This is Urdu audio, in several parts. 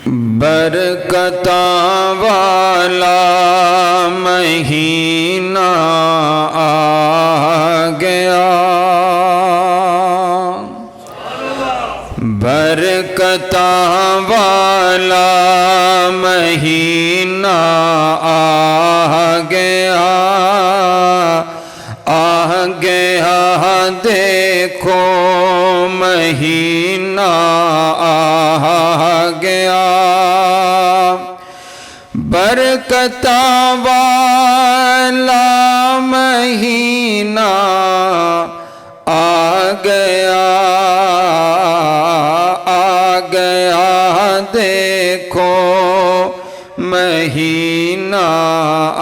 برکتاں والا مہینہ آ گیا، برکتاں والا مہینہ آ گیا، آ گیا دیکھو مہینہ آ گیا، برکتاں والا مہینہ آ گیا، آ گیا دیکھو مہینہ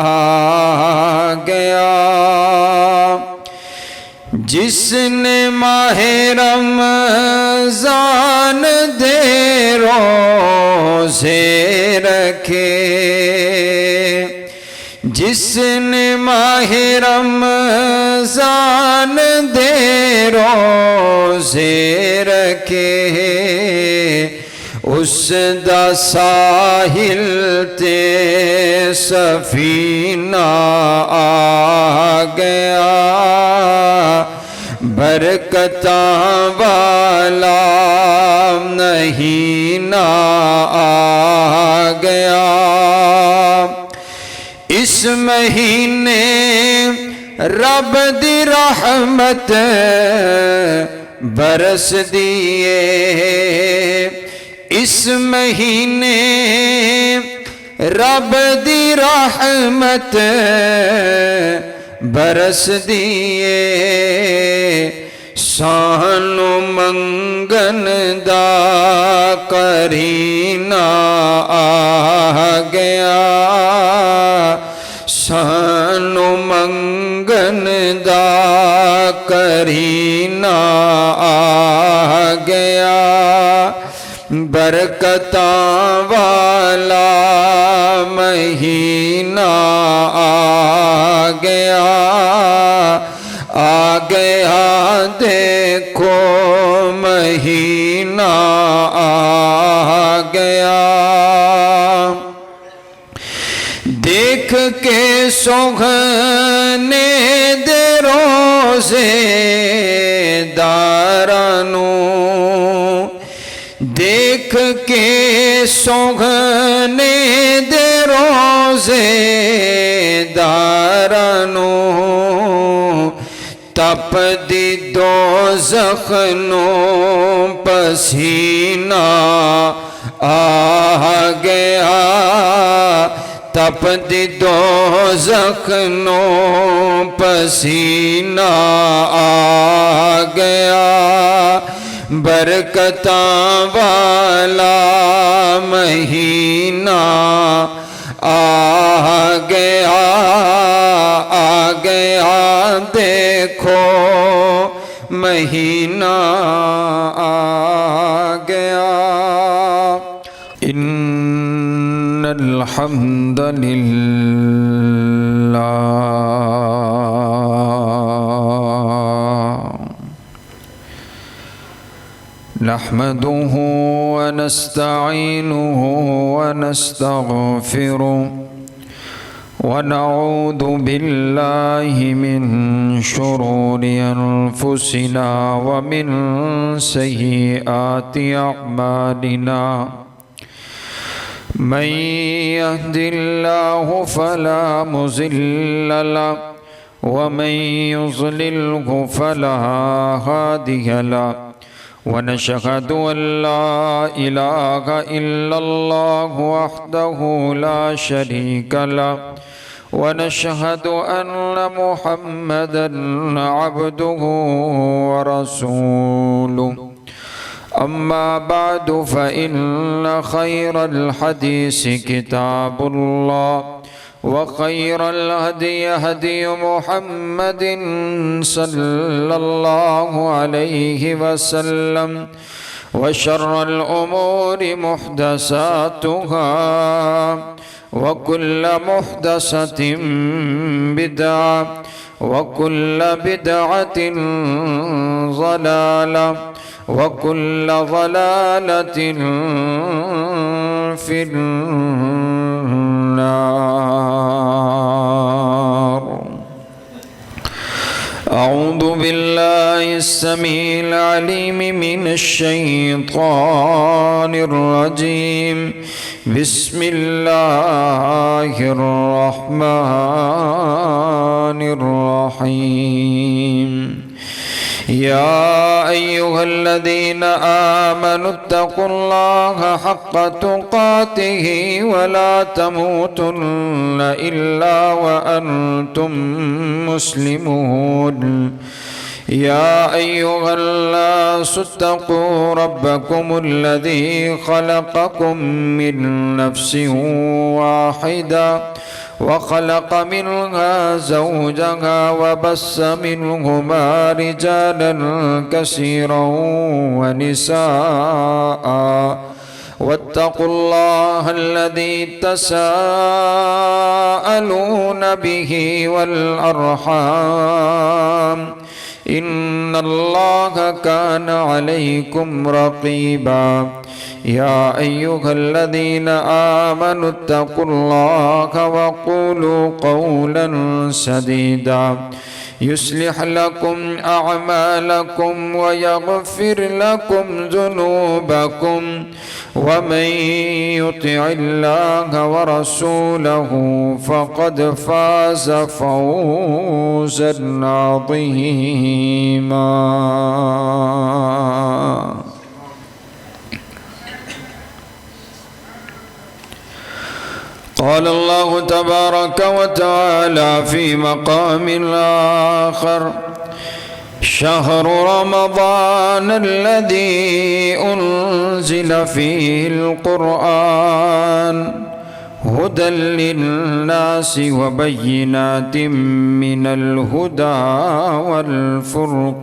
آ گیا، جس نے ماہ رمضان دے روزے رکھے، جس نے ماہ رمضان دے روزے رکھے، اس دا ساحل تے سفینہ آ گیا، برکتاں والا مہینہ آ گیا، اس مہینے رب دی رحمت برس دیے، اس مہینے رب دی رحمت برس دیے، سانو منگن دا قرینہ آ گیا، سانو منگن دا قرینہ آ گیا، برکتاں والا مہینہ آ گیا، آ گیا دیکھو مہینہ آ گیا، دیکھ کے سوگنے دے روزے دارانو، دیکھ کے سوگنے دے روزے دارانو، تپ دی دوزخ نو پسینہ آ گیا، تپ دی دوزخ نو پسینہ آ گیا، برکتاں والا مہینہ آ گیا، آ گیا دیکھو مہینہ آ گیا، ان الحمد للہ نحمده ونستعينه ونستغفره ونعوذ بالله من شرور أنفسنا ومن سيئات أعمالنا، من يهد الله فلا مضل له ومن يضلله فلا هادي له، ونشهد أن لا إله إلا الله وحده لا شريك له، ونشهد أن محمدًا عبده ورسوله، أما بعد فإن خير الحديث كتاب الله، وخير الهدي هدي محمد صلى الله عليه وسلم، وشر الأمور محدثاتها، وكل محدثة بدعة، وكل بدعة ضلالة، وكل ضلالة في النار. أعوذ بالله السميع العليم من الشيطان الرجيم. بسم الله الرحمن الرحيم. يا أيها الذين آمنوا اتقوا الله حق تقاته ولا تموتن إلا وأنتم مسلمون. يا أيها الناس اتقوا ربكم الذي خلقكم من نفس واحدة وخلق منها زوجها وبث منهما رجالا كثيرا ونساء واتقوا الله الذي تساءلون به والأرحام إن الله كان عليكم رقيبا. يا أيها الذين آمنوا اتقوا الله وقولوا قولا سديدا يصلح لكم أعمالكم ويغفر لكم ذنوبكم ومن يطع الله ورسوله فقد فاز فوزا عظيما. قال الله تبارك وتعالى في مقام آخر: شهر رمضان الذي أنزل فيه القرآن هدى للناس وبينات من الهدى والفرقان.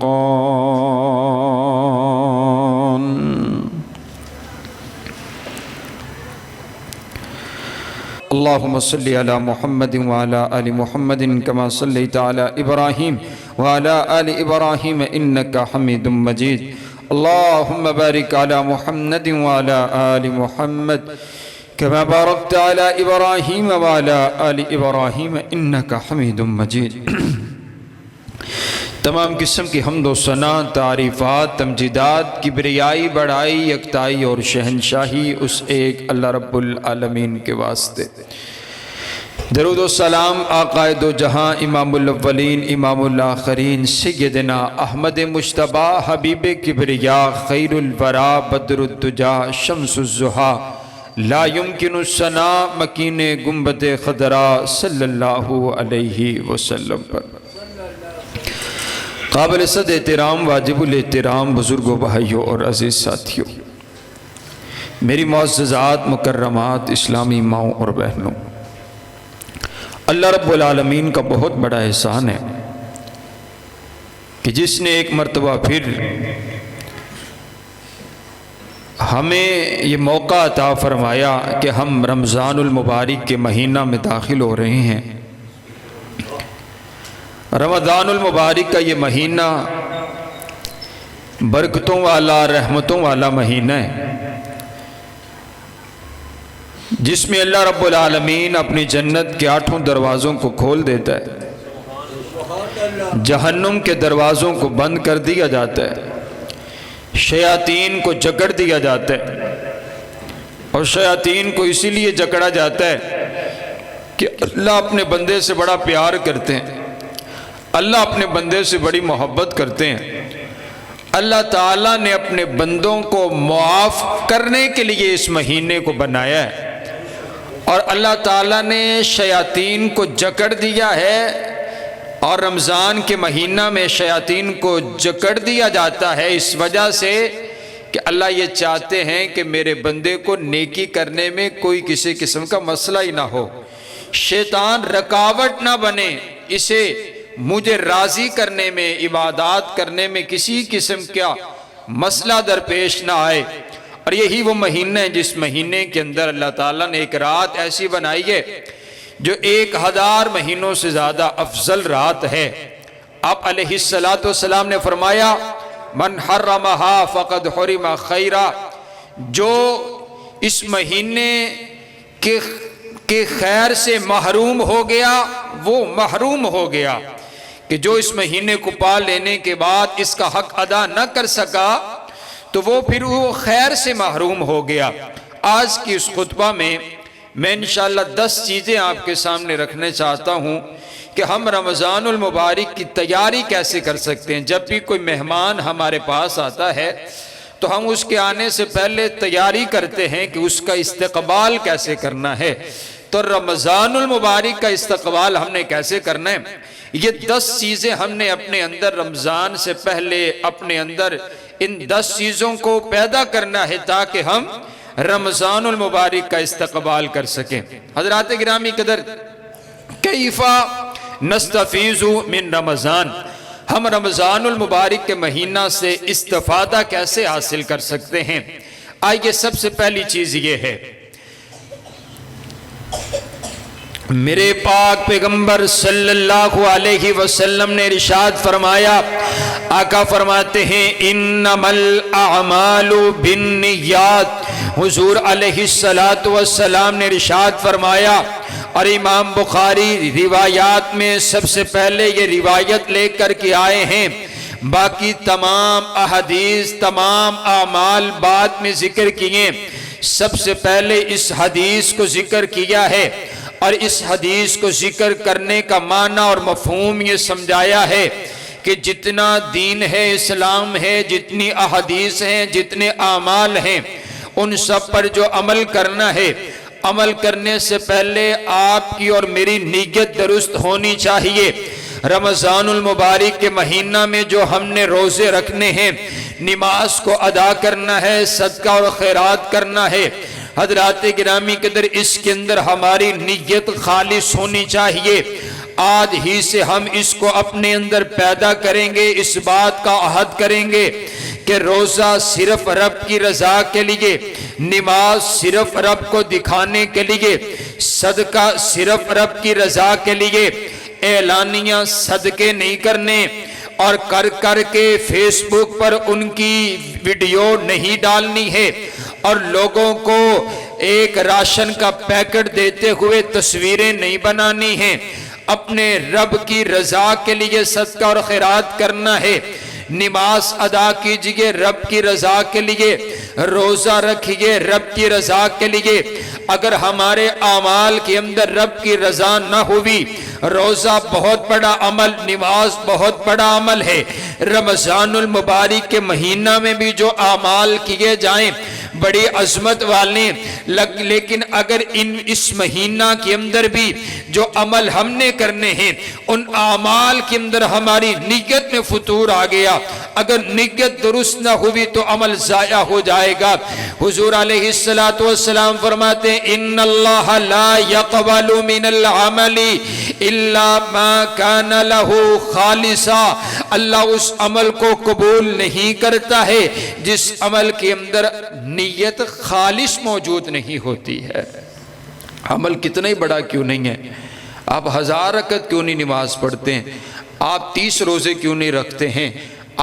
اللهم صل على محمد وعلى آل محمد كما صليت على إبراهيم وعلى آل إبراهيم إنك حميد مجيد. اللهم بارك على محمد وعلى آل محمد كما باركت على إبراهيم وعلى آل إبراهيم إنك حميد مجيد. تمام قسم کی حمد و ثنا، تعریفات، تمجیدات، کبریائی، بڑائی، یکتائی اور شہنشاہی اس ایک اللہ رب العالمین کے واسطے. درود و سلام آقا دو جہاں، امام الاولین امام الآخرین، سیدنا احمد مجتبیٰ حبیب کبریا، خیر الورا، بدر الدجا، شمس الضحیٰ، لا یمکن الثناء، مکین گنبد خضرا صلی اللہ علیہ وسلم پر. قابل صد احترام، واجب الاحترام بزرگوں، بھائیوں اور عزیز ساتھیوں، میری معززات، مکرمات اسلامی ماؤں اور بہنوں، اللہ رب العالمین کا بہت بڑا احسان ہے کہ جس نے ایک مرتبہ پھر ہمیں یہ موقع عطا فرمایا کہ ہم رمضان المبارک کے مہینہ میں داخل ہو رہے ہیں. رمضان المبارک کا یہ مہینہ برکتوں والا، رحمتوں والا مہینہ ہے، جس میں اللہ رب العالمین اپنی جنت کے 8 دروازوں کو کھول دیتا ہے، جہنم کے دروازوں کو بند کر دیا جاتا ہے، شیاطین کو جکڑ دیا جاتا ہے. اور شیاطین کو اسی لیے جکڑا جاتا ہے کہ اللہ اپنے بندے سے بڑا پیار کرتے ہیں، اللہ اپنے بندے سے بڑی محبت کرتے ہیں. اللہ تعالیٰ نے اپنے بندوں کو معاف کرنے کے لیے اس مہینے کو بنایا ہے، اور اللہ تعالیٰ نے شیاطین کو جکڑ دیا ہے. اور رمضان کے مہینہ میں شیاطین کو جکڑ دیا جاتا ہے اس وجہ سے کہ اللہ یہ چاہتے ہیں کہ میرے بندے کو نیکی کرنے میں کوئی کسی قسم کا مسئلہ ہی نہ ہو، شیطان رکاوٹ نہ بنے، اسے مجھے راضی کرنے میں، عبادات کرنے میں کسی قسم کا مسئلہ درپیش نہ آئے. اور یہی وہ مہینہ ہے جس مہینے کے اندر اللہ تعالیٰ نے ایک رات ایسی بنائی ہے جو 1000 مہینوں سے زیادہ افضل رات ہے. آپ علیہ السلام نے فرمایا: من حرمہا فقد حرم خیرہ، جو اس مہینے کے خیر سے محروم ہو گیا، وہ محروم ہو گیا کہ جو اس مہینے کو پا لینے کے بعد اس کا حق ادا نہ کر سکا تو وہ پھر وہ خیر سے محروم ہو گیا۔ آج کی اس خطبہ میں انشاءاللہ 10 چیزیں آپ کے سامنے رکھنے چاہتا ہوں کہ ہم رمضان المبارک کی تیاری کیسے کر سکتے ہیں۔ جب بھی کوئی مہمان ہمارے پاس آتا ہے تو ہم اس کے آنے سے پہلے تیاری کرتے ہیں کہ اس کا استقبال کیسے کرنا ہے۔ تو رمضان المبارک کا استقبال ہم نے کیسے کرنا ہے، یہ 10 چیزیں ہم نے اپنے اندر رمضان سے پہلے اپنے اندر ان 10 چیزوں کو پیدا کرنا ہے تاکہ ہم رمضان المبارک کا استقبال کر سکیں۔ حضرات گرامی قدر، کیفا نستفیض من رمضان، ہم رمضان المبارک کے مہینہ سے استفادہ کیسے حاصل کر سکتے ہیں؟ آئیے سب سے پہلی چیز یہ ہے، میرے پاک پیغمبر صلی اللہ علیہ وسلم نے ارشاد فرمایا، آقا فرماتے ہیں انما الاعمال بالنیات، حضور علیہ السلام نے ارشاد فرمایا، اور امام بخاری روایات میں سب سے پہلے یہ روایت لے کر کے آئے ہیں، باقی تمام احادیث تمام اعمال بعد میں ذکر کیے، سب سے پہلے اس حدیث کو ذکر کیا ہے، اور اس حدیث کو ذکر کرنے کا معنی اور مفہوم یہ سمجھایا ہے کہ جتنا دین ہے، اسلام ہے، جتنی احادیث ہیں، جتنے اعمال ہیں، ان سب پر جو عمل کرنا ہے، عمل کرنے سے پہلے آپ کی اور میری نیت درست ہونی چاہیے۔ رمضان المبارک کے مہینہ میں جو ہم نے روزے رکھنے ہیں، نماز کو ادا کرنا ہے، صدقہ اور خیرات کرنا ہے، حضرات گرامی قدر اس کے اندر ہماری نیت خالص ہونی چاہیے۔ آج ہی سے ہم اس کو اپنے اندر پیدا کریں گے، اس بات کا عہد کریں گے کہ روزہ صرف رب کی رضا کے لیے، نماز صرف رب کو دکھانے کے لیے، صدقہ صرف رب کی رضا کے لیے، اعلانیہ صدقے نہیں کرنے اور کر کے فیس بک پر ان کی ویڈیو نہیں ڈالنی ہے، اور لوگوں کو ایک راشن کا پیکٹ دیتے ہوئے تصویریں نہیں بنانی ہیں، اپنے رب کی رضا کے لیے صدقہ اور خیرات کرنا ہے۔ نماز ادا کیجئے رب کی رضا کے لیے، روزہ رکھیے رب کی رضا کے لیے۔ اگر ہمارے اعمال کے اندر رب کی رضا نہ ہوئی، روزہ بہت بڑا عمل، نماز بہت بڑا عمل ہے، رمضان المبارک کے مہینہ میں بھی جو اعمال کیے جائیں بڑی عظمت والے، لیکن اگر اس مہینہ کے اندر بھی جو عمل ہم نے کرنے ہیں، ان اعمال کے اندر ہماری نیت میں فتور آ گیا، اگر نیت درست نہ ہوئی تو عمل ضائع ہو جائے گا۔ حضور علیہ السلام فرماتے ہیں ان اللہ لا يقبل من العمل الا ما كان له خالصا، اللہ اس عمل کو قبول نہیں کرتا ہے جس عمل کے اندر نیت خالص موجود نہیں ہوتی ہے۔ عمل کتنا ہی بڑا کیوں نہیں ہے، آپ 1000 رکعت کیوں نہیں نماز پڑھتے ہیں، آپ 30 روزے کیوں نہیں رکھتے ہیں،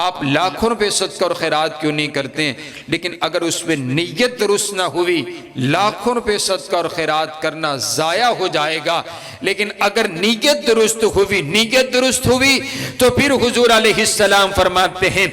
آپ لاکھوں روپے صدقہ اور خیرات کیوں نہیں کرتے ہیں، لیکن اگر اس میں نیت درست نہ ہوئی لاکھوں روپے صدقہ اور خیرات کرنا ضائع ہو جائے گا۔ لیکن اگر نیت درست ہوئی تو پھر حضور علیہ السلام فرماتے ہیں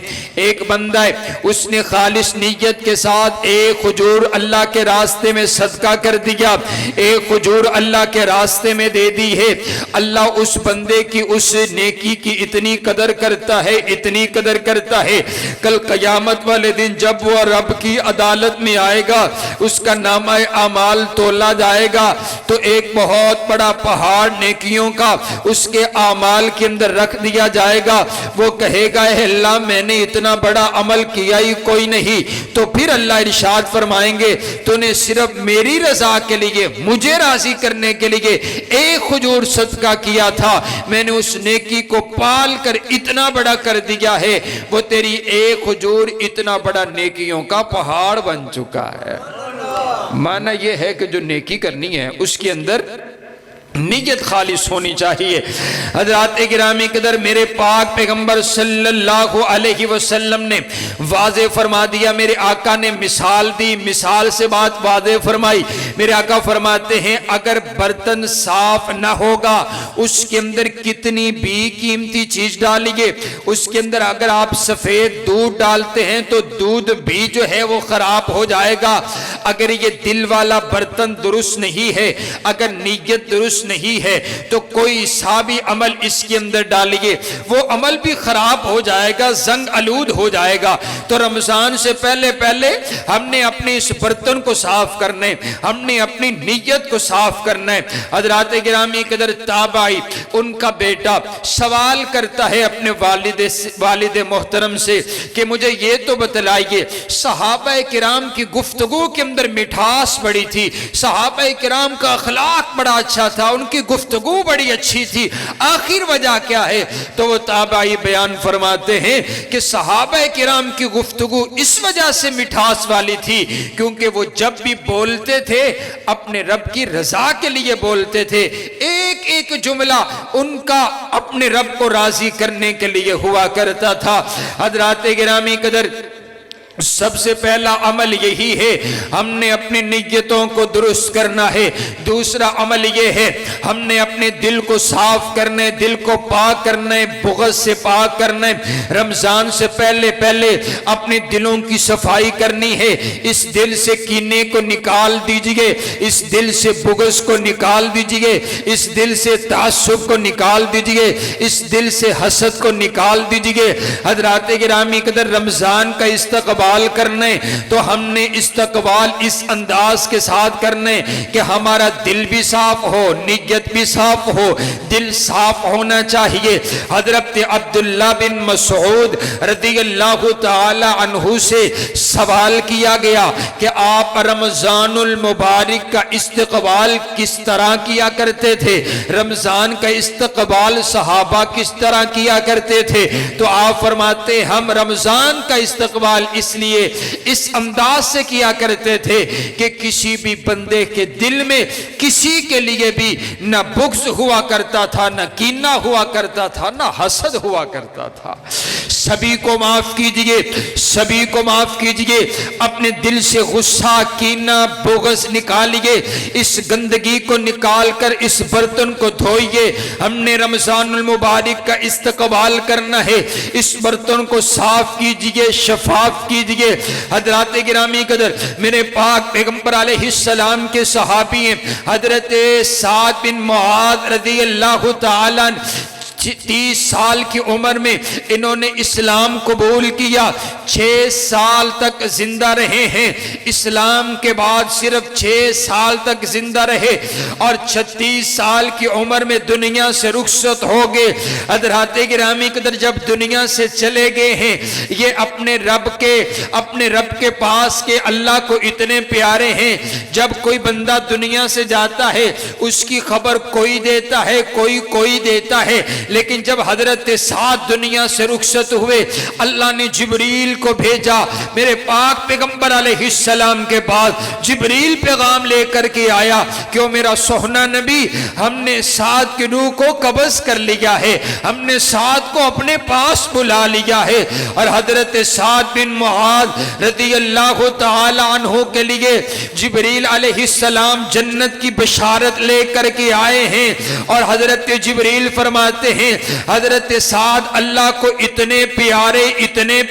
ایک بندہ ہے، اس نے خالص نیت کے ساتھ ایک کھجور اللہ کے راستے میں صدقہ کر دیا، ایک کھجور اللہ کے راستے میں دے دی ہے، اللہ اس بندے کی اس نیکی کی اتنی قدر کرتا ہے، اتنی قدر کرتا ہے، کل قیامت والے دن جب وہ رب کی عدالت میں آئے گا، اس کا نامہ اعمال تولا جائے گا تو ایک بہت بڑا پہاڑ نیکیوں کا اس کے اعمال کے اندر رکھ دیا جائے گا۔ وہ کہے گا اے اللہ میں نے اتنا بڑا عمل کیا ہی کوئی نہیں، تو پھر اللہ ارشاد فرمائیں گے تو نے صرف میری رضا کے لیے، مجھے راضی کرنے کے لیے ایک کھجور صدقہ کیا تھا، میں نے اس نیکی کو پال کر اتنا بڑا کر دیا ہے، وہ تیری ایک کھجور اتنا بڑا نیکیوں کا پہاڑ بن چکا ہے۔ معنی یہ ہے کہ جو نیکی کرنی ہے اس کے اندر نیت خالص ہونی چاہیے۔ حضرات گرامی قدر، میرے پاک پیغمبر صلی اللہ علیہ وسلم نے واضح فرما دیا، میرے آقا نے مثال دی، مثال سے بات واضح فرمائی۔ میرے آقا فرماتے ہیں اگر برتن صاف نہ ہوگا، اس کے اندر کتنی بھی قیمتی چیز ڈالیے، اس کے اندر اگر آپ سفید دودھ ڈالتے ہیں تو دودھ بھی جو ہے وہ خراب ہو جائے گا۔ اگر یہ دل والا برتن درست نہیں ہے، اگر نیت درست نہیں ہے، تو کوئی سا بھی عمل اس کے اندر ڈالیے، وہ عمل بھی خراب ہو جائے گا، زنگ آلود ہو جائے گا۔ تو رمضان سے پہلے ہم نے اپنے اس برتن کو صاف کرنا ہے، ہم نے اپنی نیت کو صاف کرنا ہے۔ حضرات گرامی قدر، تابعی ان کا بیٹا سوال کرتا ہے اپنے والد محترم سے کہ مجھے یہ تو بتلائیے، صحابہ کرام کی گفتگو کے اندر مٹھاس بڑی تھی، صحابہ کرام کا اخلاق بڑا اچھا تھا، ان کی گفتگو بڑی اچھی تھی، آخر وجہ کیا ہے؟ تو وہ تابعی بیان فرماتے ہیں کہ صحابہ کرام کی گفتگو اس وجہ سے مٹھاس والی تھی کیونکہ وہ جب بھی بولتے تھے اپنے رب کی رضا کے لیے بولتے تھے، ایک ایک جملہ ان کا اپنے رب کو راضی کرنے کے لیے ہوا کرتا تھا۔ حضرات گرامی قدر، سب سے پہلا عمل یہی ہے، ہم نے اپنی نیتوں کو درست کرنا ہے۔ دوسرا عمل یہ ہے، ہم نے اپنے دل کو صاف کرنا ہے، دل کو پاک کرنا ہے، بغض سے پاک کرنا ہے۔ رمضان سے پہلے اپنے دلوں کی صفائی کرنی ہے۔ اس دل سے کینے کو نکال دیجئے، اس دل سے بغض کو نکال دیجئے، اس دل سے تعصب کو نکال دیجئے، اس دل سے حسد کو نکال دیجئے۔ حضرات گرامی قدر، رمضان کا استقبال کرنے تو ہم نے استقبال اس انداز کے ساتھ کرنے کہ ہمارا دل بھی صاف ہو، نیت بھی صاف ہو، دل صاف ہونا چاہیے۔ حضرت عبداللہ بن مسعود رضی اللہ تعالی عنہ سے سوال کیا گیا کہ آپ رمضان المبارک کا استقبال کس طرح کیا کرتے تھے، رمضان کا استقبال صحابہ کس طرح کیا کرتے تھے؟ تو آپ فرماتے ہم رمضان کا استقبال اس لیے اس انداز سے کیا کرتے تھے کہ کسی بھی بندے کے دل میں کسی کے لیے بھی نہ بغض ہوا کرتا تھا، نہ کینہ ہوا کرتا تھا، نہ حسد ہوا کرتا تھا۔ سبھی کو معاف کیجئے، سبھی کو معاف کیجئے، اپنے دل سے غصہ، کینہ، بغض نکالیے، اس گندگی کو نکال کر اس برتن کو دھوئیے۔ ہم نے رمضان المبارک کا استقبال کرنا ہے، اس برتن کو صاف کیجئے، شفاف کیجئے۔ حضرات گرامی قدر، میرے پاک پیغمبر علیہ السلام کے صحابی ہیں حضرت سعد بن معاذ رضی اللہ تعالیٰ 30 سال کی عمر میں انہوں نے اسلام قبول کیا، 6 سال تک زندہ رہے ہیں، اسلام کے بعد صرف 6 سال تک زندہ رہے اور 36 سال کی عمر میں دنیا سے رخصت ہو گئے۔ حضرات گرامی قدر، جب دنیا سے چلے گئے ہیں، یہ اپنے رب کے پاس کے اللہ کو اتنے پیارے ہیں، جب کوئی بندہ دنیا سے جاتا ہے اس کی خبر کوئی دیتا ہے، کوئی دیتا ہے، لیکن جب حضرت سعد دنیا سے رخصت ہوئے، اللہ نے جبریل کو بھیجا میرے پاک پیغمبر علیہ السلام کے پاس۔ جبریل پیغام لے کر کے آیا کہ میرا سوہنا نبی، ہم نے سعد کی روح کو قبض کر لیا ہے، ہم نے سعد کو اپنے پاس بلا لیا ہے۔ اور حضرت سعد بن معاذ رضی اللہ تعالی عنہ کے لیے جبریل علیہ السلام جنت کی بشارت لے کر کے آئے ہیں، اور حضرت جبریل فرماتے ہیں حضرت سعد اللہ کو اتنے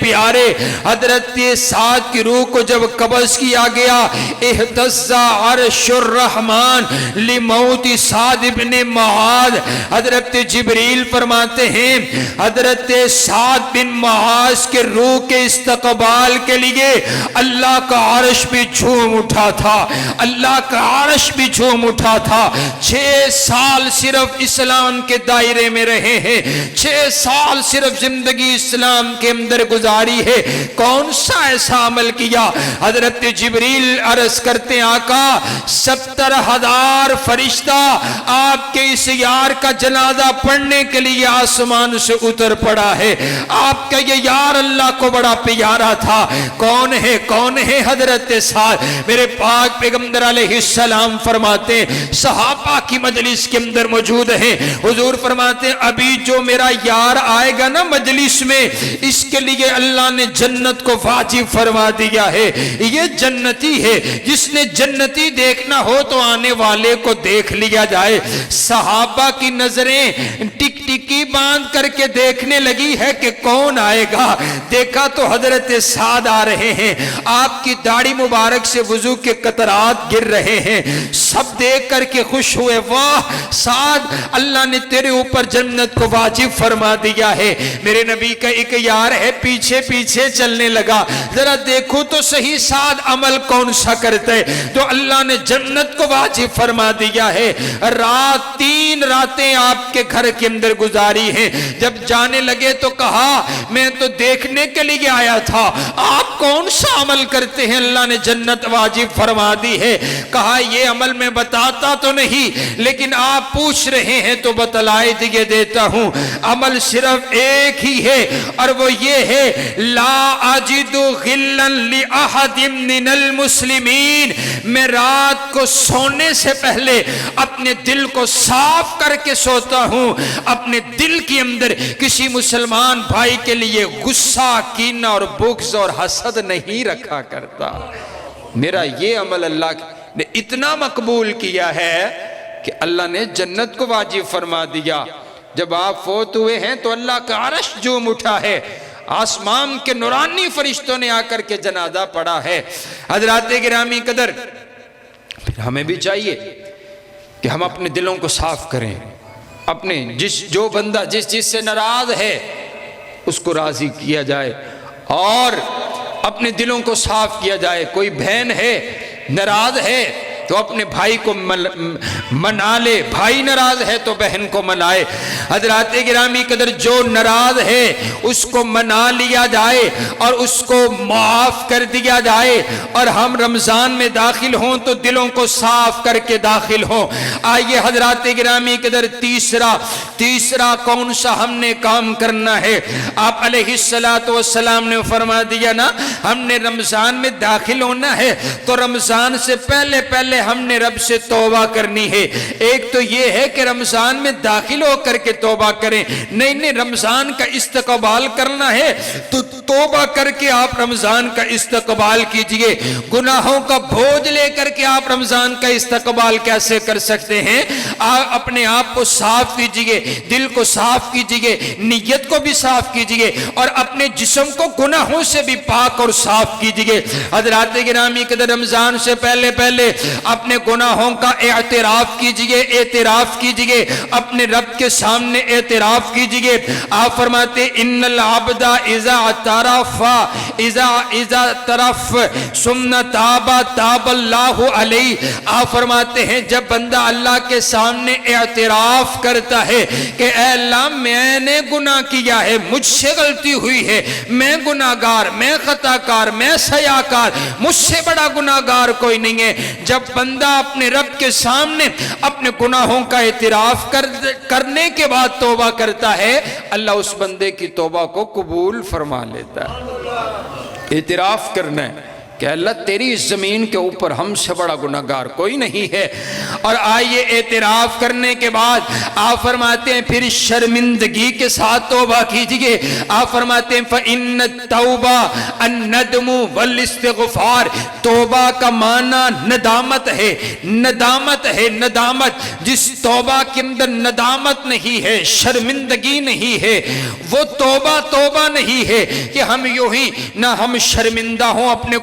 پیارے، حضرت سعد کی روح کو جب قبض کیا گیا، اہتز عرش الرحمن لموت سعد بن معاذ۔ حضرت جبریل فرماتے ہیں حضرت سعد بن معاذ کے روح کے استقبال کے لیے اللہ کا عرش بھی جھوم اٹھا تھا، اللہ کا عرش بھی جھوم اٹھا تھا۔ 6 سال صرف اسلام کے دائرے میں رہے رہے ہیں، 6 سال صرف زندگی اسلام کے اندر گزاری ہے، کون سا ایسا عمل کیا؟ حضرت جبریل عرض کرتے آقا 70,000 فرشتہ آپ کے اس یار کا جنازہ پڑھنے کے لیے آسمان سے اتر پڑا ہے، آپ کا یہ یار اللہ کو بڑا پیارا تھا، کون ہے؟ کون ہے؟ حضرت سعد۔ میرے پاک پیغمبر علیہ السلام فرماتے ہیں صحابہ کی مجلس کے اندر موجود ہیں، حضور فرماتے ہیں ابھی جو میرا یار آئے گا نا مجلس میں، اس کے لیے اللہ نے جنت کو واجب فرما دیا ہے، یہ جنتی ہے، جس نے جنتی دیکھنا ہو تو آنے والے کو دیکھ لیا جائے۔ صحابہ کی نظریں ٹک ٹکی باندھ کر کے دیکھنے لگی ہے کہ کون آئے گا، دیکھا تو حضرت سعد آ رہے ہیں، آپ کی داڑھی مبارک سے وضو کے قطرات گر رہے ہیں، سب دیکھ کر کے خوش ہوئے، واہ سعد اللہ نے تیرے اوپر جنت کو واجب فرما دیا ہے۔ میرے نبی کا ایک یار ہے پیچھے پیچھے چلنے لگا، ذرا دیکھو تو صحیح سعد عمل کون سا کرتا ہے تو اللہ نے جنت کو واجب فرما دیا ہے۔ رات 3 راتیں آپ کے گھر کے اندر گزاری ہیں، جب جانے لگے تو کہا میں تو دیکھنے کے لیے آیا تھا، آپ کون سا عمل کرتے ہیں اللہ نے جنت واجب فرما دی ہے؟ کہا یہ عمل میں بتاتا تو نہیں لیکن آپ پوچھ رہے ہیں تو بتلائے دیے دیتا ہوں، عمل صرف ایک ہی ہے اور وہ یہ ہے لا اجد غلا لأحد من المسلمین، میں رات کو سونے سے پہلے اپنے دل کو صاف کر کے سوتا ہوں، اپنے دل کے اندر کسی مسلمان بھائی کے لیے غصہ، کینہ اور بغض اور حسد نہیں رکھا کرتا۔ میرا یہ عمل اللہ نے اتنا مقبول کیا ہے کہ اللہ نے جنت کو واجب فرما دیا۔ جب آپ فوت ہوئے ہیں تو اللہ کا عرش جھوم اٹھا ہے، آسمان کے نورانی فرشتوں نے آ کر کے جنازہ پڑھا ہے۔ حضرات گرامی قدر، پھر ہمیں بھی چاہیے کہ ہم اپنے دلوں کو صاف کریں، اپنے جو بندہ جس سے ناراض ہے اس کو راضی کیا جائے اور اپنے دلوں کو صاف کیا جائے۔ کوئی بہن ہے ناراض ہے تو اپنے بھائی کو منا لے، بھائی ناراض ہے تو بہن کو منائے۔ حضرات گرامی قدر، جو ناراض ہے اس کو منا لیا جائے اور اس کو معاف کر دیا جائے، اور ہم رمضان میں داخل ہوں تو دلوں کو صاف کر کے داخل ہوں۔ آئیے حضرات گرامی قدر، تیسرا کون سا ہم نے کام کرنا ہے؟ آپ علیہ السلام نے فرما دیا نا، ہم نے رمضان میں داخل ہونا ہے تو رمضان سے پہلے ہم نے رب سے توبہ کرنی ہے۔ ایک تو یہ ہے کہ رمضان میں داخل ہو کر کے توبہ کریں، نہیں رمضان کا استقبال کرنا ہے تو توبہ کر کے آپ رمضان کا استقبال کیجئے۔ گناہوں کا بوجھ لے کر کے آپ رمضان کا استقبال کیسے کر سکتے ہیں؟ اپنے آپ کو صاف کیجئے، دل کو صاف کیجئے، نیت کو بھی صاف کیجئے اور اپنے جسم کو گناہوں سے بھی پاک اور صاف کیجئے۔ حضرات گرامی قدر، رمضان سے پہلے اپنے گناہوں کا اعتراف کیجئے، اپنے رب کے سامنے اعتراف کیجئے۔ آپ فرماتے ان العبد اذا اعترف ثم تاب اللہ علیہ۔ آپ فرماتے ہیں جب بندہ اللہ کے سامنے اعتراف کرتا ہے کہ اے اللہ میں نے گناہ کیا ہے، مجھ سے غلطی ہوئی ہے، میں گناہگار، میں خطاکار، میں سیاکار، مجھ سے بڑا گناہگار کوئی نہیں ہے۔ جب بندہ اپنے رب کے سامنے اپنے گناہوں کا اعتراف کرنے کے بعد توبہ کرتا ہے، اللہ اس بندے کی توبہ کو قبول فرما لیتا ہے۔ اعتراف کرنا ہے کہ اللہ تیری زمین کے اوپر ہم سے بڑا گناہگار کوئی نہیں ہے۔ اور آئیے اعتراف کرنے کے بعد آپ فرماتے ہیں پھر شرمندگی کے ساتھ توبہ کیجئے۔ آپ فرماتے ہیں فَإِنَّ التَّوْبَةَ النَّدْمُ وَالِاسْتِغْفَارِ، توبہ کا معنی ندامت ہے، ندامت۔ جس توبہ کے اندر ندامت نہیں ہے، شرمندگی نہیں ہے، وہ توبہ نہیں ہے کہ ہم یوں ہی نہ ہم شرمندہ ہوں اپنے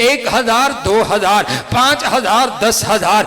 1000, 2000, 5000, 10,000।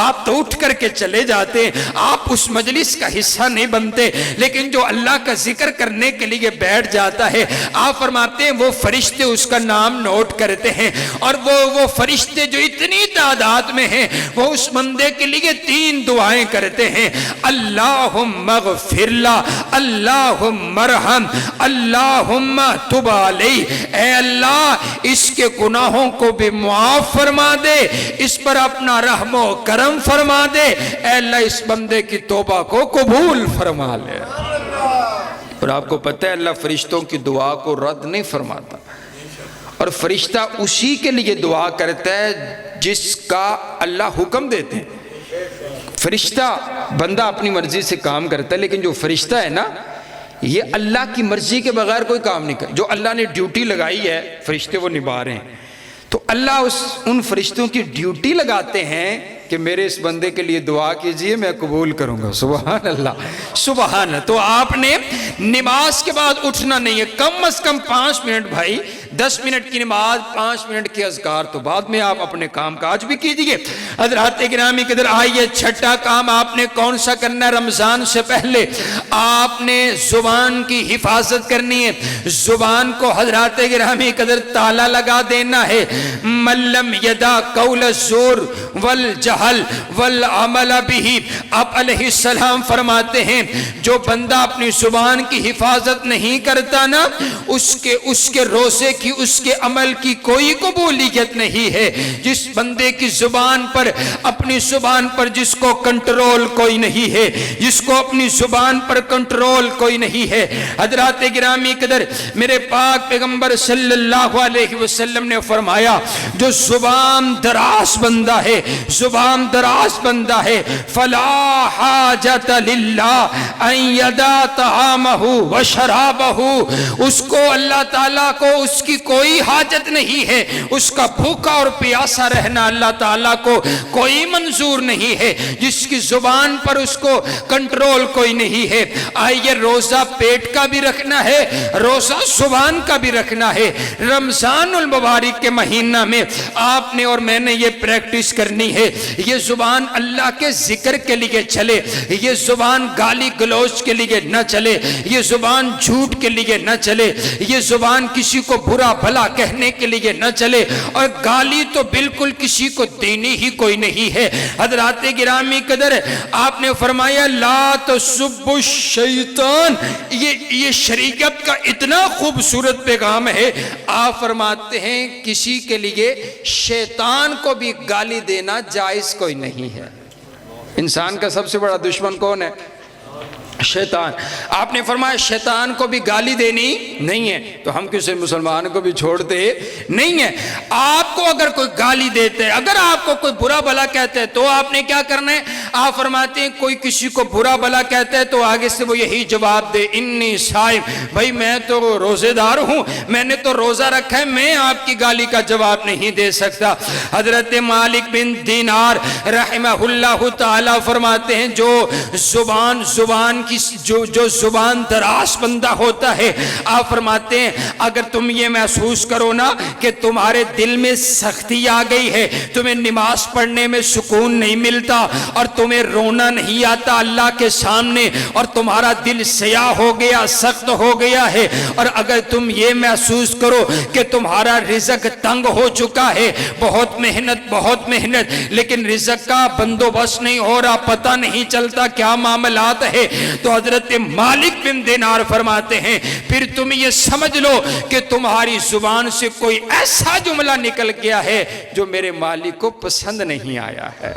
آپ تو اٹھ کر کے چلے جاتے ہیں، آپ اس مجلس کا حصہ نہیں بنتے، لیکن جو اللہ کا ذکر کرنے کے لیے بیٹھ جاتا ہے، آپ فرماتے ہیں وہ فرشتے اس کا نام نوٹ کرتے ہیں، اور وہ فرشتے جو اتنی تعداد میں ہیں وہ اس بندے کے لیے 3 دعائیں کرتے ہیں، اللہم اغفر لا، اللہم ارحم، اللہم تب علیہ، اے اللہ اس کے گناہوں کو بھی معاف فرما دے، اس پر اپنا رحم و کرم فرما دے، اے اللہ اس بندے کی توبہ کو قبول فرما لے۔ اور آپ کو پتہ ہے اللہ فرشتوں کی دعا کو رد نہیں فرماتا، اور فرشتہ اسی کے لیے دعا کرتا ہے جس کا اللہ حکم دیتے ہیں۔ فرشتہ بندہ اپنی مرضی سے کام کرتا ہے، لیکن جو فرشتہ ہے نا یہ اللہ کی مرضی کے بغیر کوئی کام نہیں کرتا، جو اللہ نے ڈیوٹی لگائی ہے فرشتے وہ نبھا رہے ہیں، تو اللہ ان فرشتوں کی ڈیوٹی لگاتے ہیں کہ میرے اس بندے کے لیے دعا کیجئے میں قبول کروں گا۔ سبحان اللہ، سبحان اللہ۔ تو آپ نے نماز کے بعد اٹھنا نہیں ہے، کم از کم 5 منٹ، بھائی 10 منٹ کی نماز، 5 منٹ کے اذکار، تو بعد میں آپ اپنے کام کاج بھی کیجئے۔ حضرات گرامی قدر، آئیے چھٹا کام آپ نے کون سا کرنا ہے؟ رمضان سے پہلے آپ نے زبان کی حفاظت کرنی ہے، زبان کو حضرات گرامی قدر تالا لگا دینا ہے۔ من لم یدع قول الزور والجہل والعمل بہ، آپ علیہ السلام فرماتے ہیں جو بندہ اپنی زبان کی حفاظت نہیں کرتا نا، اس کے روزے کی، اس کے عمل کی کوئی قبولیت نہیں ہے۔ جس بندے کی زبان پر، اپنی زبان پر جس کو کنٹرول کوئی نہیں ہے، جس کو اپنی زبان پر کنٹرول کوئی نہیں ہے، حضرات گرامی قدر میرے پاک پیغمبر صلی اللہ علیہ وسلم نے فرمایا جو زبان دراز بندہ ہے، زبان دراز بندہ ہے، فلا حاجت للہ ان یدع طعامہ وشرابہ، اس کو اللہ تعالیٰ کو اس کی کوئی حاجت نہیں ہے، اس کا بھوکا اور پیاسا رہنا اللہ تعالیٰ کو کوئی منظور نہیں ہے، جس کی زبان پر اس کو کنٹرول کوئی نہیں ہے۔ آئیے روزہ پیٹ کا بھی رکھنا ہے، روزہ زبان کا بھی رکھنا ہے۔ رمضان المبارک کے مہینہ میں آپ نے اور میں نے یہ پریکٹس کرنی ہے، یہ زبان اللہ کے ذکر کے لیے چلے، یہ زبان گالی گلوچ کے لیے نہ چلے، یہ زبان جھوٹ کے لیے نہ چلے، یہ زبان کسی کو برا بھلا کہنے کے لیے نہ چلے، اور گالی تو بالکل کسی کو دینی ہی کوئی نہیں ہے۔ حضرات گرامی قدر آپ نے فرمایا لا تسبوا الشیطان، یہ شریعت کا اتنا خوبصورت پیغام ہے۔ آپ فرماتے ہیں کسی کے لیے شیطان کو بھی گالی دینا جائز کوئی نہیں ہے۔ انسان کا سب سے بڑا دشمن کون ہے؟ شیطان۔ آپ نے فرمایا شیطان کو بھی گالی دینی نہیں ہے، تو ہم کسی مسلمان کو بھی چھوڑتے نہیں ہیں۔ آپ کو اگر کوئی گالی دیتے ہے، اگر آپ کو کوئی برا بھلا کہتے ہے تو آپ نے کیا کرنا ہے؟ آپ فرماتے ہیں کوئی کسی کو برا بھلا کہتا ہے تو آگے سے وہ یہی جواب دے انی صائم، بھائی میں تو روزے دار ہوں، میں نے تو روزہ رکھا ہے، میں آپ کی گالی کا جواب نہیں دے سکتا۔ حضرت مالک بن دینار رحمہ اللہ تعالی فرماتے ہیں جو زبان جو زبان دراز بندہ ہوتا ہے، آپ فرماتے ہیں اگر تم یہ محسوس کرو نا کہ تمہارے دل میں سختی آ گئی ہے، تمہیں نماز پڑھنے میں سکون نہیں ملتا اور تمہیں رونا نہیں آتا اللہ کے سامنے، اور تمہارا دل سیاہ ہو گیا، سخت ہو گیا ہے، اور اگر تم یہ محسوس کرو کہ تمہارا رزق تنگ ہو چکا ہے، بہت محنت لیکن رزق کا بندوبست نہیں ہو رہا، پتہ نہیں چلتا کیا معاملات ہے، تو حضرت مالک بن دینار فرماتے ہیں پھر تم یہ سمجھ لو کہ تمہاری زبان سے کوئی ایسا جملہ نکل گیا ہے جو میرے مالک کو پسند نہیں آیا ہے۔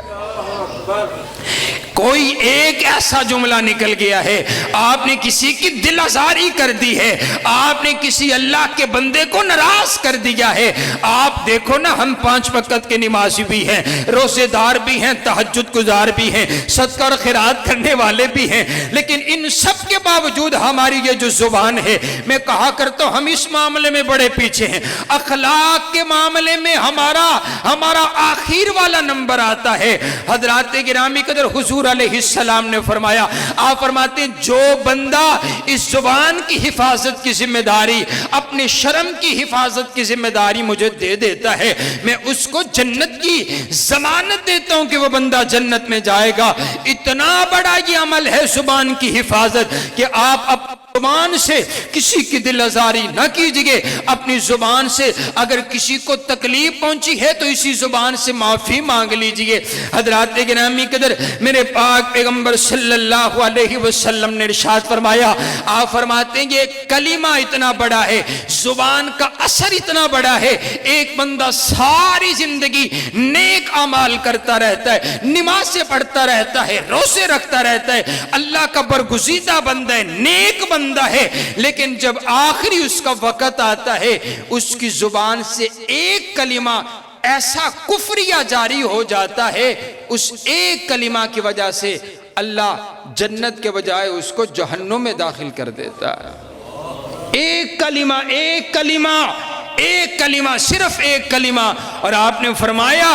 کوئی ایک ایسا جملہ نکل گیا ہے، آپ نے کسی کی دل آزاری کر دی ہے، آپ نے کسی اللہ کے بندے کو ناراض کر دیا ہے۔ آپ دیکھو نا ہم 5 وقت کے نمازی بھی ہیں، روزے دار بھی ہیں، تہجد گزار بھی ہیں، صدقہ اور خیرات کرنے والے بھی ہیں، لیکن ان سب کے باوجود ہماری یہ جو زبان ہے، میں کہا کرتا ہوں ہم اس معاملے میں بڑے پیچھے ہیں۔ اخلاق کے معاملے میں ہمارا آخر والا نمبر آتا ہے۔ حضرات گرامی قدر حضور حضور علیہ السلام نے فرمایا، آپ فرماتے ہیں جو بندہ اس زبان کی حفاظت کی ذمہ داری، اپنے شرم کی حفاظت کی ذمہ داری مجھے دے دیتا ہے، میں اس کو جنت کی ضمانت دیتا ہوں کہ وہ بندہ جنت میں جائے گا۔ اتنا بڑا یہ عمل ہے زبان کی حفاظت کہ آپ زبان سے کسی کی دل آزاری نہ کیجئے، اپنی زبان سے اگر کسی کو تکلیف پہنچی ہے تو اسی زبان سے معافی مانگ لیجئے۔ حضرات گرامی قدر، میرے پاک پیغمبر صلی اللہ علیہ وسلم نے ارشاد فرمایا، آپ فرماتے ہیں یہ کلمہ اتنا بڑا ہے، زبان کا اثر اتنا بڑا ہے، ایک بندہ ساری زندگی نیک اعمال کرتا رہتا ہے، نمازیں پڑھتا رہتا ہے، روزے رکھتا رہتا ہے، اللہ کا برگزیدہ بندہ ہے، نیک بندہ ہے، لیکن جب آخری اس کا وقت آتا ہے اس کی زبان سے ایک کلمہ ایسا کفریہ جاری ہو جاتا ہے، اس ایک کلمہ کی وجہ سے اللہ جنت کے بجائے اس کو جہنم میں داخل کر دیتا ہے۔ ایک کلمہ، ایک کلمہ، ایک کلمہ، صرف ایک کلمہ۔ اور آپ نے فرمایا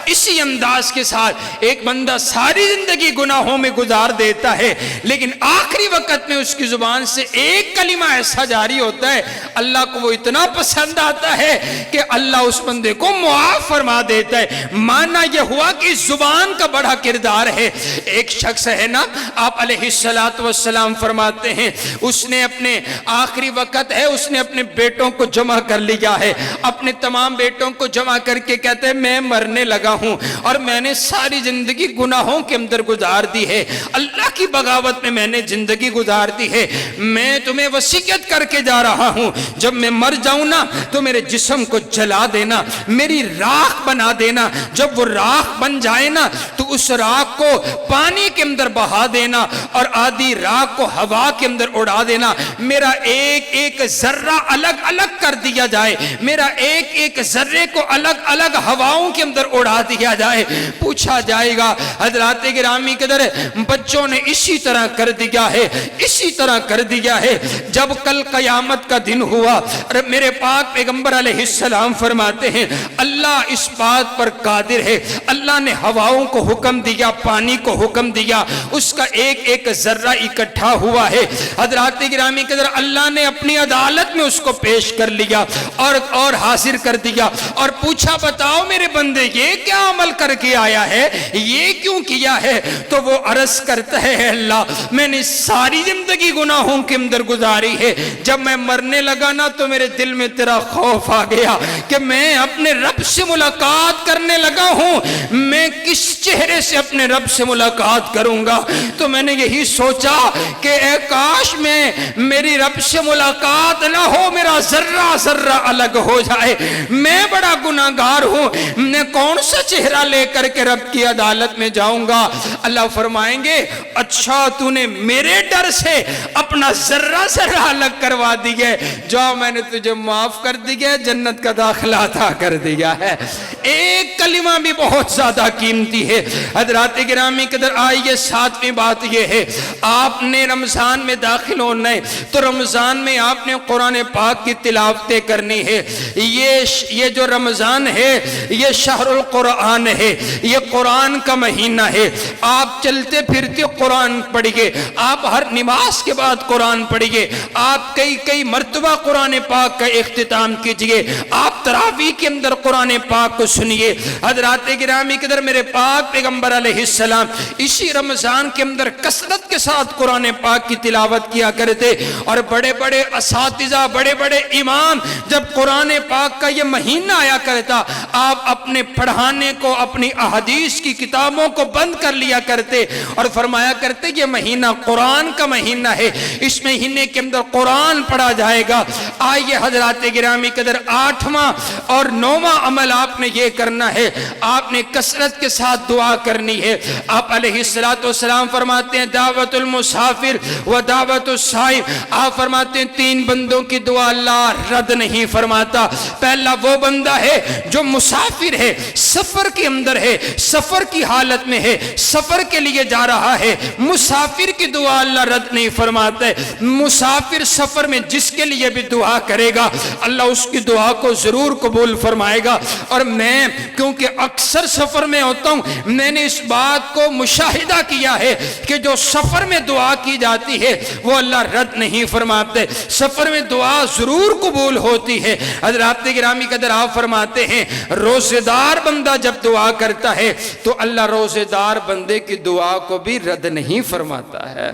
اسی انداز کے ساتھ ایک بندہ ساری زندگی گناہوں میں گزار دیتا ہے، لیکن آخری وقت میں اس کی زبان سے ایک کلمہ ایسا جاری ہوتا ہے، اللہ کو وہ اتنا پسند آتا ہے کہ اللہ اس بندے کو معاف فرما دیتا ہے۔ معنی یہ ہوا کہ اس زبان کا بڑا کردار ہے۔ ایک شخص ہے نا، آپ علیہ السلام فرماتے ہیں، اس نے اپنے آخری وقت ہے، اس نے اپنے بیٹوں کو جمع کر لیا ہے، اپنے تمام بیٹوں کو جمع کر کے کہتے ہیں میں مرنے لگا ہوں اور میں نے ساری زندگی گناہوں کے اندر گزار دی ہے، اللہ کی بغاوت میں نے زندگی گزار دی ہے، میں تمہیں وصیت کر کے جا رہا ہوں جب میں مر جاؤں نا تو میرے جسم کو جلا دینا، میری راکھ بنا دینا، جب وہ راکھ بن جائے نا تو اس راکھ کو پانی کے اندر بہا دینا اور آدھی راکھ کو ہوا کے اندر اڑا دینا، میرا ایک ایک ذرہ الگ الگ کر دیا جائے، میرا ایک ایک ذرے کو الگ الگ ہواؤں کے اندر اڑا دیا جائے۔ پوچھا جائے گا حضرات گرامی قدر، بچوں نے اسی طرح کر دیا ہے، اسی طرح کر دیا ہے۔ جب کل قیامت کا دن ہوا، میرے پاک پیغمبر علیہ السلام فرماتے ہیں اللہ اس بات پر قادر ہے، اللہ نے ہواؤں کو حکم دیا، پانی کو حکم دیا، اس کا ایک ایک ذرہ اکٹھا ہوا ہے۔ حضرات گرامی قدر، اللہ نے اپنی عدالت میں اس کو پیش کر لیا اور حاضر کر دیا اور پوچھا بتاؤ میرے بندے یہ کیا عمل کر کے آیا ہے، یہ کیوں کیا ہے؟ تو وہ عرض کرتا ہے اللہ میں نے ساری زندگی گناہوں کے اندر گزاری ہے، جب میں مرنے لگا نا تو میرے دل میں تیرا خوف آ گیا کہ میں اپنے رب سے ملاقات کرنے لگا ہوں، میں کس چہرے سے اپنے رب سے ملاقات کروں گا؟ تو میں نے یہی سوچا کہ اے کاش میں میری رب سے ملاقات نہ ہو، میرا ذرہ ذرہ الگ ہو جائے، میں بڑا گناہگار ہوں، میں کون سا چہرہ لے کر کے رب کی عدالت میں جاؤں گا؟ اللہ فرمائیں گے اچھا تو نے میرے ڈر سے اپنا ذرہ ذرہ الگ کروا دیا ہے، جاؤ میں نے تجھے معاف کر دیا ہے، جنت کا داخلہ عطا کر دیا ہے۔ ایک کلمہ بھی بہت زیادہ قیمتی ہے۔ حضرات گرامی قدر، آئیے ساتویں بات یہ ہے، آپ نے رمضان میں داخل ہونا ہے تو رمضان میں آپ نے قرآن پاک کی تلاوتیں کرنی ہے۔ یہ جو رمضان ہے یہ شہر القرآن ہے، یہ قرآن کا مہینہ ہے، آپ چلتے پھرتے قرآن پڑھیے، آپ ہر نماز کے بعد قرآن پڑھیے، آپ کئی مرتبہ قرآن پاک کا اختتام کیجئے، آپ تراویح کے اندر قرآن پاک کو سنیے۔ حضرات گرامی قدر، میرے پاک پیغمبر علیہ السلام اسی رمضان کے اندر کثرت کے ساتھ قرآن پاک کی تلاوت کیا کرتے، اور بڑے بڑے اساتذہ، بڑے بڑے امام جب قرآن پاک کا یہ مہینہ آیا کرتا، آپ اپنے پڑھانے کو، اپنی احادیث کی کتابوں کو بند کر لیا کرتے اور فرمایا کرتے یہ مہینہ قرآن کا مہینہ ہے، اس مہینے کے اندر قرآن پڑھا جائے گا۔ آئیے حضرات گرامی قدر، 8واں اور 9واں عمل آپ نے یہ کرنا ہے، آپ نے کثرت کے ساتھ دعا کرنی ہے۔ آپ علیہ السلام فرماتے ہیں دعوت المسافر و دعوت الصائم، آپ فرماتے ہیں 3 بندوں کی دعا اللہ رد نہیں فرماتا۔ پہلا وہ بندہ ہے جو مسافر ہے، سفر کے اندر ہے، سفر کی حالت میں ہے، سفر کے لیے جا رہا ہے، مسافر کی دعا اللہ رد نہیں فرماتا ہے۔ مسافر سفر میں جس کے لیے بھی دعا کرے گا اللہ اس کی دعا کو ضرور قبول فرمائے گا۔ اور میں کیونکہ اکثر سفر میں ہوتا ہوں، میں نے اس بات کو مشاہدہ کیا ہے کہ جو سفر میں دعا کی جاتی ہے وہ اللہ رد نہیں فرماتے، سفر میں دعا ضرور قبول ہوتی ہے۔ حضرات گرامی قدر آپ فرماتے ہیں روزے دار بندہ جب دعا کرتا ہے تو اللہ روزے دار بندے کی دعا کو بھی رد نہیں فرماتا ہے۔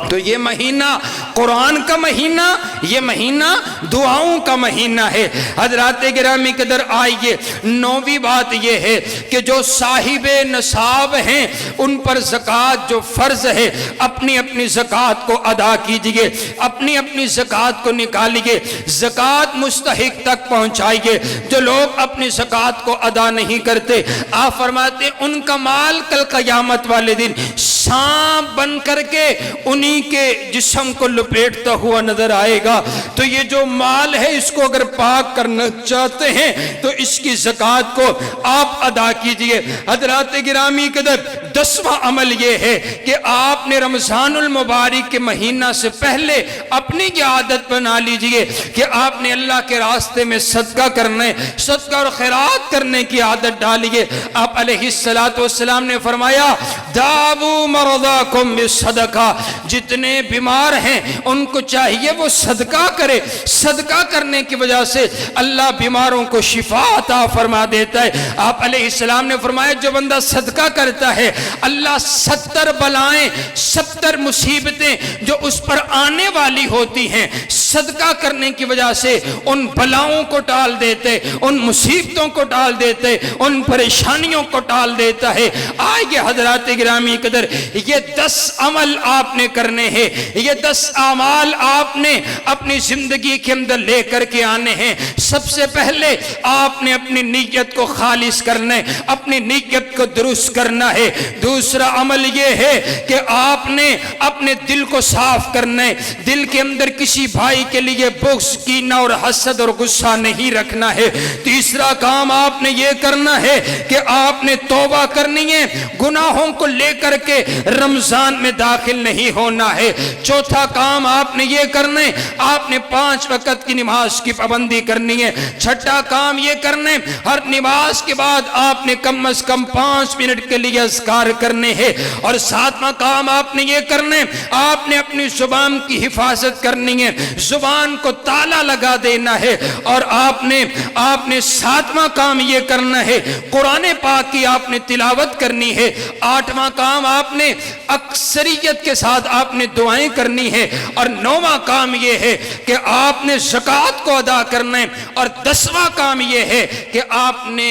تو یہ مہینہ قرآن کا مہینہ، یہ مہینہ دعاؤں کا مہینہ ہے۔ حضرات گرامی قدر آئیے، نویں بات یہ ہے کہ جو صاحب نصاب ہیں ان پر زکوٰۃ جو فرض ہے، اپنی اپنی زکوٰۃ کو ادا کیجئے، اپنی اپنی زکوٰۃ کو نکالیے، زکوٰۃ مستحق تک پہنچائیے۔ جو لوگ اپنی زکوٰۃ کو ادا نہیں کرتے، آپ فرماتے ان کا مال کل قیامت والے دن سانپ بن کر کے انہی کے جسم کو لپیٹتا ہوا نظر آئے گا۔ تو یہ جو مال ہے اس کو اگر پاک کرنا چاہتے ہیں تو اس کی زکوٰۃ کو آپ ادا کیجئے۔ حضرات گرامی قدر 10واں عمل یہ ہے کہ آپ نے رمضان المبارک کے مہینہ سے پہلے اپنی یہ عادت بنا لیجئے کہ آپ نے اللہ کے راستے میں صدقہ کرنے، صدقہ اور خیرات کرنے کی عادت ڈالیے۔ آپ علیہ السلام نے فرمایا دعوا مرضاکم بالصدقہ، جتنے بیمار ہیں ان کو چاہیے وہ صدقہ کرے، صدقہ کرنے کی وجہ سے اللہ بیماروں کو شفا عطا فرما دیتا ہے۔ آپ علیہ السلام نے فرمایا جو بندہ صدقہ کرتا ہے اللہ 70 بلائیں، 70 مصیبتیں جو اس پر آنے والی ہوتی ہیں صدقہ کرنے کی وجہ سے ان بلاؤں کو ٹال دیتے، ان مصیبتوں کو ٹال دیتے، ان پریشانیوں کو ٹال دیتا ہے۔ آئیے حضرات گرامی قدر یہ 10 عمل آپ نے کرنے ہیں، یہ 10 اعمال آپ نے اپنی زندگی کے اندر لے کر کے آنے ہیں۔ سب سے پہلے آپ نے اپنی نیت کو خالص کرنا ہے، اپنی نیت کو درست کرنا ہے۔ دوسرا عمل یہ ہے کہ آپ نے اپنے دل کو صاف کرنا ہے، دل کے اندر کسی بھائی کے لیے بغض، کینہ اور حسد اور غصہ نہیں رکھنا ہے۔ تیسرا کام آپ نے یہ کرنا ہے کہ آپ نے توبہ کرنی ہے، گناہوں کو لے کر کے رمضان میں داخل نہیں ہونا ہے۔ چوتھا کام آپ نے یہ کرنا ہے، آپ نے 5 وقت کی نماز کی پابندی کرنی ہے۔ چھٹا کام یہ کرنا ہے ہر نماز کے بعد آپ نے کم از کم 5 منٹ کے لیے اذکار کرنے ہیں۔ اور 7واں کام آپ نے یہ کرنا ہے آپ نے اپنی زبان کی حفاظت کرنی ہے، زبان کو تالا لگا دینا ہے۔ اور آپ نے 7واں کام یہ کرنا ہے قرآن پاک کی آپ نے تلاوت کرنی ہے۔ 8واں کام آپ نے اکثریت کے ساتھ آپ نے دعائیں کرنی ہے۔ اور 9واں کام یہ ہے کہ آپ نے زکوٰۃ کو ادا کرنا ہے۔ اور 10واں کام یہ ہے کہ آپ نے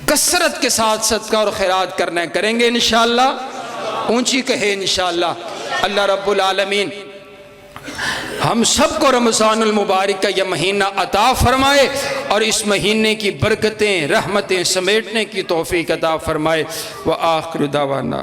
کثرت کے ساتھ صدقہ اور خیرات کرنا ہے۔ کریں گے انشاءاللہ؟ اونچی کہے انشاءاللہ۔ اللہ رب العالمین ہم سب کو رمضان المبارک کا یہ مہینہ عطا فرمائے اور اس مہینے کی برکتیں، رحمتیں سمیٹنے کی توفیق عطا فرمائے۔ وآخر دعوانا